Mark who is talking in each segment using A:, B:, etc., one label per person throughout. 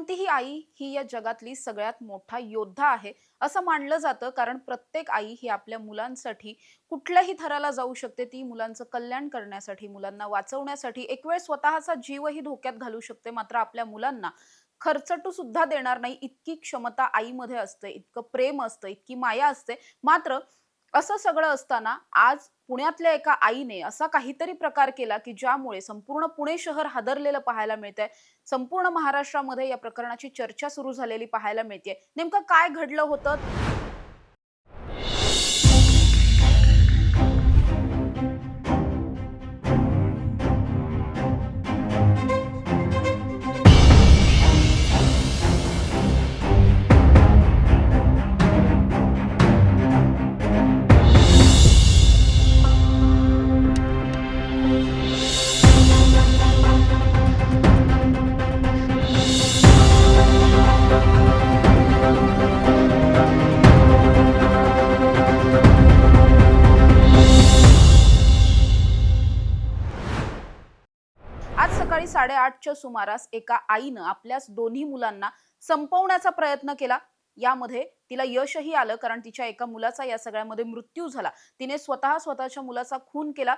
A: कोणतीही आई ही या जगातली सगळ्यात मोठा योद्धा आहे असं मानलं जातं, कारण प्रत्येक आई ही आपल्या मुलांसाठी कुठल्याही थराला जाऊ शकते. ती मुलांचं कल्याण करण्यासाठी, मुलांना वाचवण्यासाठी एक वेळ स्वतःचा जीवही धोक्यात घालू शकते. मात्र आपल्या मुलांना खर्चटू सुद्धा देणार नाही इतकी क्षमता आईमध्ये असते, इतकं प्रेम असतं, इतकी माया असते. मात्र असं सगळं असताना आज पुण्यातल्या एका आईने असा काहीतरी प्रकार केला की ज्यामुळे संपूर्ण पुणे शहर हादरलेलं पाहायला मिळतंय. संपूर्ण महाराष्ट्रामध्ये या प्रकरणाची चर्चा सुरू झालेली पाहायला मिळते. नेमकं काय घडलं होतं? आज सकाळी 8:30च्या सुमारास एका आईनं आपल्याच दोन्ही मुलांना संपवण्याचा प्रयत्न केला. यामध्ये तिला यशही आलं, कारण तिच्या एका मुलाचा या सगळ्यामध्ये मृत्यू झाला. तिने स्वतःच्या मुलाचा खून केला.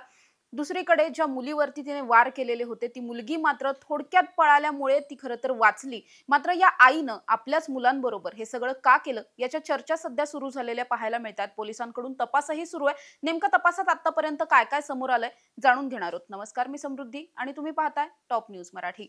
A: दुसरीकडे ज्या मुलीवरती तिने वार केलेले होते, ती मुलगी मात्र थोडक्यात पळाल्यामुळे ती खरं तर वाचली. मात्र या आईनं आपल्याच मुलांबरोबर हे सगळं का केलं, याच्या चर्चा सध्या सुरू झालेल्या पाहायला मिळतात. पोलिसांकडून तपासही सुरू आहे. नेमका तपासात आतापर्यंत काय काय समोर आलंय जाणून घेणार आहोत. नमस्कार, मी समृद्धी आणि तुम्ही पाहताय टॉप न्यूज मराठी.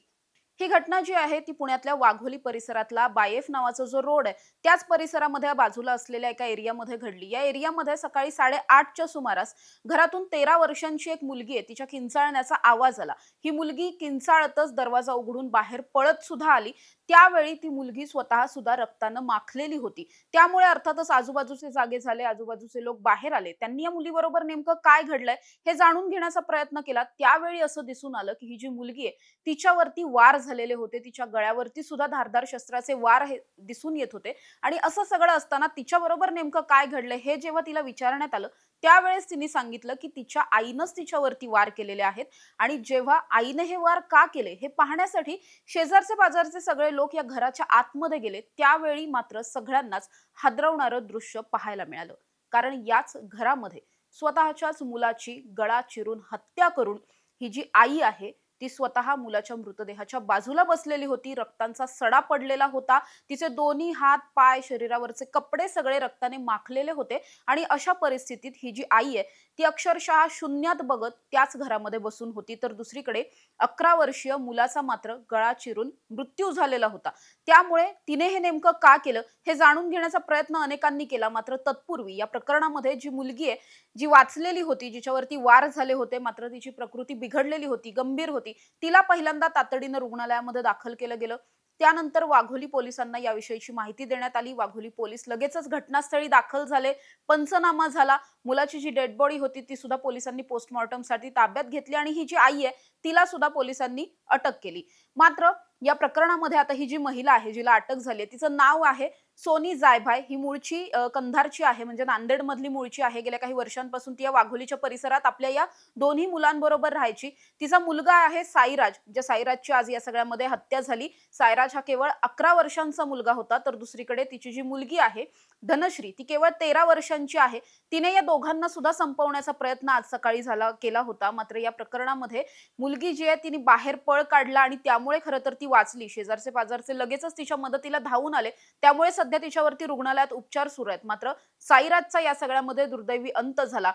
A: ही घटना जी आहे ती पुण्यातल्या वाघोली परिसरातला बायफ नावाचा जो रोड आहे त्याच परिसरामध्ये बाजूला असलेल्या एका एरियामध्ये घडली. या एरियामध्ये सकाळी 8:30च्या सुमारास घरातून 13 वर्षांची एक मुलगी आहे, तिच्या किंचाळण्याचा आवाज आला. ही मुलगी किंचाळतच दरवाजा उघडून बाहेर पळत सुद्धा आली. त्यावेळी ती मुलगी स्वतः सुद्धा रक्तानं माखलेली होती. त्यामुळे अर्थातच आजूबाजूचे जागे झाले, आजूबाजूचे लोक बाहेर आले. त्यांनी या मुलीबरोबर नेमकं काय घडलंय हे जाणून घेण्याचा प्रयत्न केला. त्यावेळी असं दिसून आलं की ही जी मुलगी आहे तिच्यावरती वार झालेले होते. तिच्या गळ्यावरती सुद्धा धारदार शस्त्राचे वार हे दिसून येत होते. आणि असं सगळं असताना तिच्याबरोबर नेमकं काय घडलंय हे जेव्हा तिला विचारण्यात आलं त्यावेळेस तिने सांगितलं की तिच्या आईनंच तिच्यावरती वार केलेले आहेत. आणि जेव्हा आईने हे वार का केले हे पाहण्यासाठी शेजारचे पाजारचे सगळे लोक या घराच्या आतमध्ये गेले. त्यावेळी मात्र सगळ्यांनाच हादरवणारं दृश्य पाहायला मिळालं. कारण याच घरामध्ये स्वतःच्याच मुलाची गळा चिरून हत्या करून ही जी आई आहे ती स्वतः मुलाच्या मृतदेहाच्या बाजूला बसलेली होती. रक्तांचा सडा पडलेला होता. तिचे दोन्ही हात, पाय, शरीरावरचे कपडे सगळे रक्ताने माखलेले होते. आणि अशा परिस्थितीत ही जी आई आहे ती अक्षरशः शून्यात बघत त्याच घरामध्ये बसून होती. तर दुसरीकडे 11 वर्षीय मुलाचा मात्र गळा चिरून मृत्यू झालेला होता. त्यामुळे तिने हे नेमकं का केलं हे जाणून घेण्याचा प्रयत्न अनेकांनी केला. मात्र तत्पूर्वी या प्रकरणामध्ये जी मुलगी आहे, जी वाचलेली होती, जिच्यावरती वार झाले होते, मात्र तिची प्रकृती बिघडलेली होती, गंभीर होती, तिला पहिल्यांदा तातडीनं रुग्णालयामध्ये दाखल केलं गेलं. त्यानंतर वाघोली पोलिसांना याविषयीची माहिती देण्यात आली. वाघोली पोलीस लगेचच घटनास्थळी दाखल झाले. पंचनामा झाला. मुलाची जी डेड बॉडी होती ती सुद्धा पोलिसांनी पोस्टमॉर्टमसाठी ताब्यात घेतली. आणि ही जी आई आहे तिला सुद्धा पोलिसांनी अटक केली. मात्र या प्रकरणामध्ये आता ही जी महिला आहे जिला अटक झाली तिचं नाव आहे सोनी जायभाय. ही मूळची कंधारची आहे, म्हणजे नांदेड मधली मूळची आहे. गेल्या काही वर्षांपासून ती या वाघोलीच्या परिसरात आपल्या या दोन्ही मुलांबरोबर राहायची. तिचा मुलगा आहे साईराज, ज्या साईराजची आज या सगळ्यामध्ये हत्या झाली. साईराज हा केवळ 11 वर्षांचा मुलगा होता. तर दुसरीकडे तिची जी मुलगी आहे धनश्री ती केवळ 13 वर्षांची आहे. तिने या दोघांना सुद्धा संपवण्याचा प्रयत्न आज सकाळी केला होता. मात्र या प्रकरणामध्ये मुलगी जी आहे तिने बाहेर पळ काढला आणि त्यामुळे खरं तर ती वाचली. शेजारचे पाजारचे लगेचच तिच्या मदतीला धावून आले. त्यामुळे सध्या तिच्यावरती रुग्णालयात उपचार सुरू आहेत. मात्र साईराजचा या सगळ्यामध्ये दुर्दैवी अंत झाला.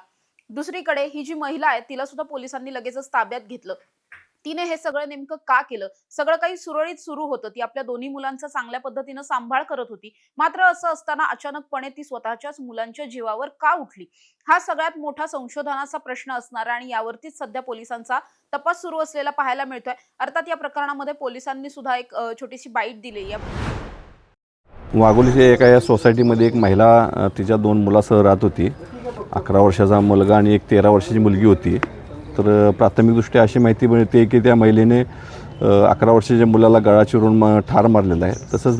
A: दुसरीकडे ही जी महिला आहे तिला सुद्धा पोलिसांनी लगेचच ताब्यात घेतलं. तिने हे सगळं नेमकं का केलं? सगळं काही सुरळीत सुरू होतं. ती आपल्या दोन्ही मुलांचा चांगल्या पद्धतीनं सांभाळ करत होती. मात्र असं असताना अचानकपणे ती स्वतःच्याच मुलांच्या जीवावर का उठली? हा सगळ्यात मोठा संशोधनाचा प्रश्न असणार आणि यावरतीच सध्या पोलिसांचा तपास सुरू असलेला पाहायला मिळतोय. अर्थात या प्रकरणामध्ये पोलिसांनी सुद्धा एक छोटीशी बाईट दिली आहे.
B: वाघोलीच्या एका या सोसायटीमध्ये एक महिला तिच्या 2 मुलासह राहत होती. 11 वर्षाचा मुलगा आणि एक 13 वर्षाची मुलगी होती. तर प्राथमिकदृष्ट्या अशी माहिती मिळते की त्या महिलेने 11 वर्षाच्या मुलाला गळा चिरून ठार मारलेला आहे. तसंच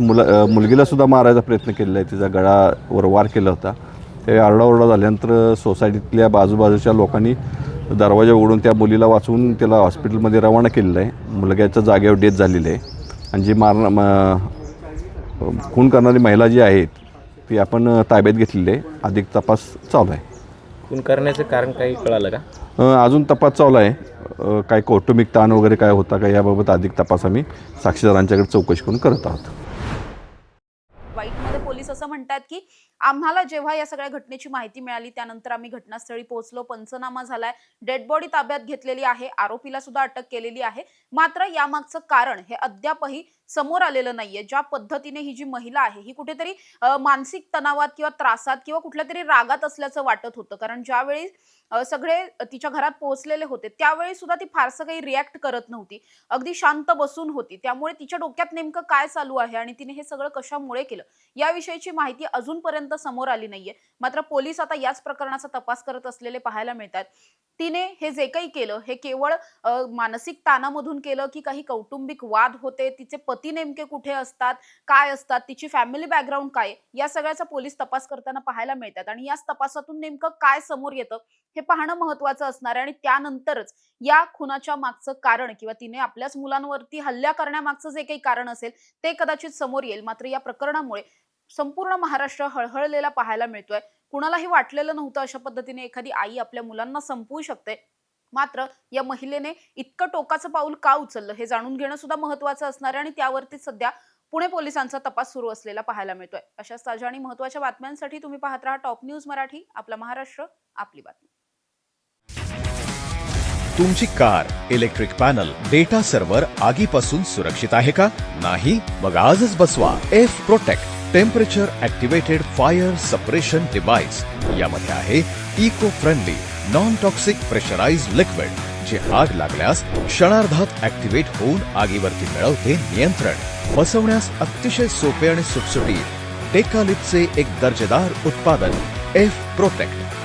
B: मुलगीला सुद्धा मारायचा प्रयत्न केलेला आहे. तिचा गळावर वार केला होता. त्यावेळी आरडाओरडा झाल्यानंतर सोसायटीतल्या बाजूबाजूच्या लोकांनी दरवाजा उघडून त्या मुलीला वाचवून त्याला हॉस्पिटलमध्ये रवाना केलेलं आहे. मुलग्याच्या जागेवर डेथ झालेली आहे. आणि जी खून करणारी महिला जी आहे ती आपण ताब्यात घेतलेली आहे. अधिक तपास चालू आहे.
C: खून करण्याचं कारण काही कळालं का?
B: अजून तपास चालू आहे. काय कौटुंबिक ताण वगैरे काय होता का याबाबत अधिक तपास आम्ही साक्षीदारांच्याकडे चौकशी करून करत आहोत.
A: वाईटमध्ये पोलीस असं म्हणतात की आम्हाला जेव्हा या सगळ्या घटनेची माहिती मिळाली त्यानंतर आम्ही घटनास्थळी पोहोचलो, पंचनामा झालाय, डेड बॉडी ताब्यात घेतलेली आहे, आरोपीला सुद्धा अटक केलेली आहे. मात्र यामागचं कारण हे अद्यापही समोर आलेलं नाहीये. ज्या पद्धतीने ही जी महिला आहे ही कुठेतरी मानसिक तणावात किंवा त्रासात किंवा कुठल्या तरी रागात असल्याचं वाटत होतं. कारण ज्यावेळी सगळे तिच्या घरात पोहोचलेले होते त्यावेळी सुद्धा ती फारसं काही रिॲक्ट करत नव्हती, अगदी शांत बसून होती. त्यामुळे तिच्या डोक्यात नेमकं काय चालू आहे आणि तिने हे सगळं कशामुळे केलं याविषयीची माहिती अजूनपर्यंत समोर आली नाहीये. मात्र पोलीस आता याच प्रकरणाचा तपास करत असलेले पाहायला मिळतात. तिने हे जे काही केलं हे केवळ मानसिक ताणामधून केलं की काही कौटुंबिक वाद होते, तिचे पती नेमके कुठे असतात, काय असतात, तिची फॅमिली बॅकग्राऊंड काय, या सगळ्याचा पोलीस तपास करताना पाहायला मिळतात. आणि याच तपासातून नेमकं काय समोर येतं हे पाहणं महत्त्वाचं असणार आहे. आणि त्यानंतरच या खुनाच्या मागचं कारण किंवा तिने आपल्याच मुलांवरती हल्ला करण्यामागचं जे काही कारण असेल ते कदाचित समोर येईल. मात्र या प्रकरणामुळे संपूर्ण महाराष्ट्र हळहळलेला पाहायला मिळतोय. कुणालाही वाटलेलं नव्हतं अशा पद्धतीने एखादी आई आपल्या मुलांना संपवू शकते. मात्र या महिलेने इतकं टोकाचं पाऊल का उचललं हे जाणून घेणं सुद्धा महत्त्वाचं असणार आहे. आणि त्यावरती सध्या पुणे पोलिसांचा तपास सुरू असलेला पाहायला मिळतोय. अशाच ताज्या आणि महत्त्वाच्या बातम्यांसाठी तुम्ही पाहत राहा टॉप न्यूज मराठी. आपला महाराष्ट्र, आपली बातमी.
D: तुमची car, electric panel, data server आगीपासून सुरक्षित आहे का? नाही? मग आजच बसवा F protect temperature activated fire suppression device. यामध्ये आहे eco friendly non toxic pressurised liquid जे आग लागल्यास क्षणार्धात ऍक्टिव्हेट होऊन आगीवरती मिळवते नियंत्रण. बसवण्यास अतिशय सोपे आणि सुटसुटीत टेकालिपचे एक दर्जेदार उत्पादन एफ प्रोटेक्ट.